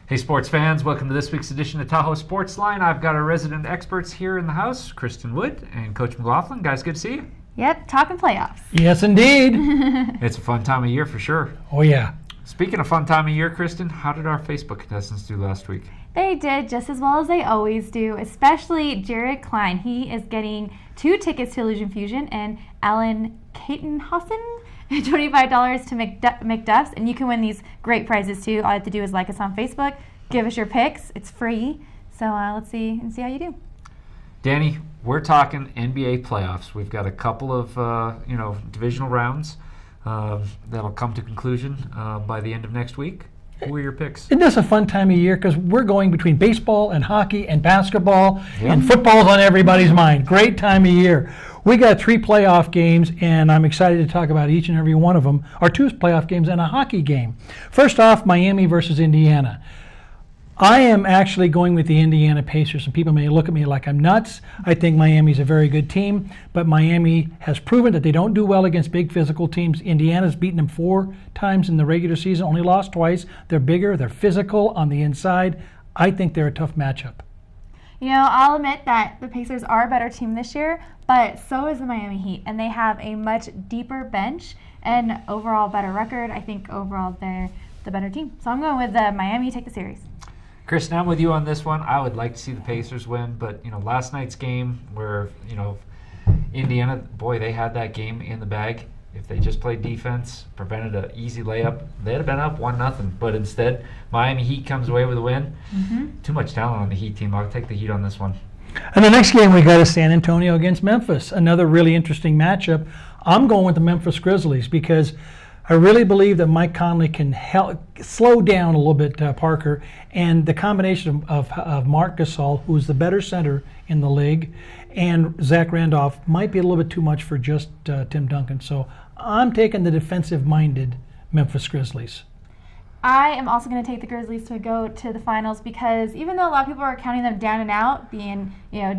Hey sports fans, welcome to this week's edition of Tahoe Sportsline. I've got our resident experts here in the house, Kristen Wood and Coach McLaughlin. Guys, good to see you. Yep, talking playoffs. Yes, indeed. It's a fun time of year for sure. Oh, yeah. Speaking of fun time of year, Kristen, how did our Facebook contestants do last week? They did just as well as they always do, especially Jared Klein. He is getting 2 tickets to Illusion Fusion, and Alan Katenhausen, $25 to McDuff's, and you can win these great prizes too. All you have to do is like us on Facebook, give us your picks. It's free. So let's see how you do. Danny, we're talking NBA playoffs. We've got a couple of divisional rounds that'll come to conclusion by the end of next week. Who are your picks? Isn't this a fun time of year? Because we're going between baseball and hockey and basketball, Yep. and football's on everybody's mind. Great time of year. We got 3 playoff games, and I'm excited to talk about each and every one of them, or 2 playoff games and a hockey game. First off, Miami versus Indiana. I am actually going with the Indiana Pacers, and people may look at me like I'm nuts. I think Miami's a very good team, but Miami has proven that they don't do well against big physical teams. Indiana's beaten them 4 times in the regular season, only lost twice. They're bigger, they're physical on the inside. I think they're a tough matchup. You know, I'll admit that the Pacers are a better team this year, but so is the Miami Heat, and they have a much deeper bench and overall better record. I think overall they're the better team. So I'm going with Miami to take the series. Kristen, I'm with you on this one. I would like to see the Pacers win, but last night's game where Indiana, boy, they had that game in the bag. If they just played defense, prevented an easy layup, they'd have been up 1-0. But instead, Miami Heat comes away with a win. Too much talent on the Heat team. I'll take the Heat on this one. And the next game we got is San Antonio against Memphis. Another really interesting matchup. I'm going with the Memphis Grizzlies because I really believe that Mike Conley can help slow down a little bit Parker, and the combination of Marc Gasol, who's the better center in the league, and Zach Randolph might be a little bit too much for just Tim Duncan. So I'm taking the defensive-minded Memphis Grizzlies. I am also going to take the Grizzlies to go to the finals because even though a lot of people are counting them down and out, being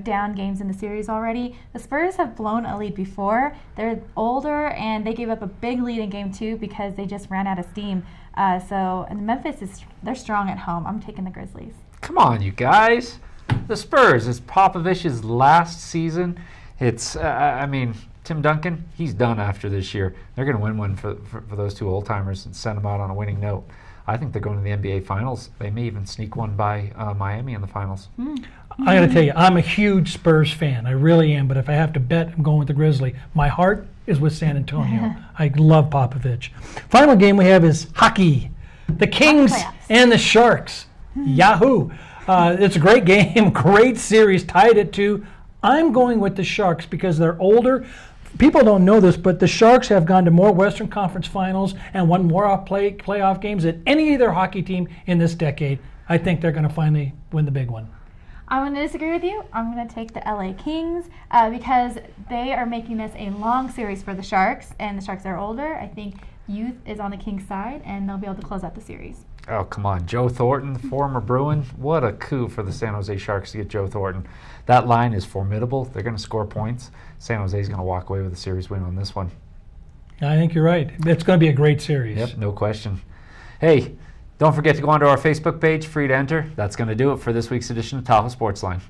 down games in the series already, the Spurs have blown a lead before. They're older and they gave up a big lead in game 2 because they just ran out of steam. And Memphis they're strong at home. I'm taking the Grizzlies. Come on, you guys. The Spurs, it's Popovich's last season. It's, Tim Duncan, he's done after this year. They're going to win one for those 2 old-timers and send them out on a winning note. I think they're going to the NBA Finals. They may even sneak one by Miami in the Finals. I got to tell you, I'm a huge Spurs fan. I really am. But if I have to bet, I'm going with the Grizzly. My heart is with San Antonio. I love Popovich. Final game we have is hockey. The Kings and the Sharks. Yahoo! It's a great game, great series, tied at 2. I'm going with the Sharks because they're older. People don't know this, but the Sharks have gone to more Western Conference Finals and won more playoff games than any other hockey team in this decade. I think they're going to finally win the big one. I'm going to disagree with you. I'm going to take the LA Kings because they are making this a long series for the Sharks, and the Sharks are older. I think youth is on the Kings' side, and they'll be able to close out the series. Oh, come on. Joe Thornton, the former Bruin. What a coup for the San Jose Sharks to get Joe Thornton. That line is formidable. They're going to score points. San Jose's going to walk away with a series win on this one. I think you're right. It's going to be a great series. Yep, no question. Hey, don't forget to go onto our Facebook page, free to enter. That's going to do it for this week's edition of Tahoe Sportsline.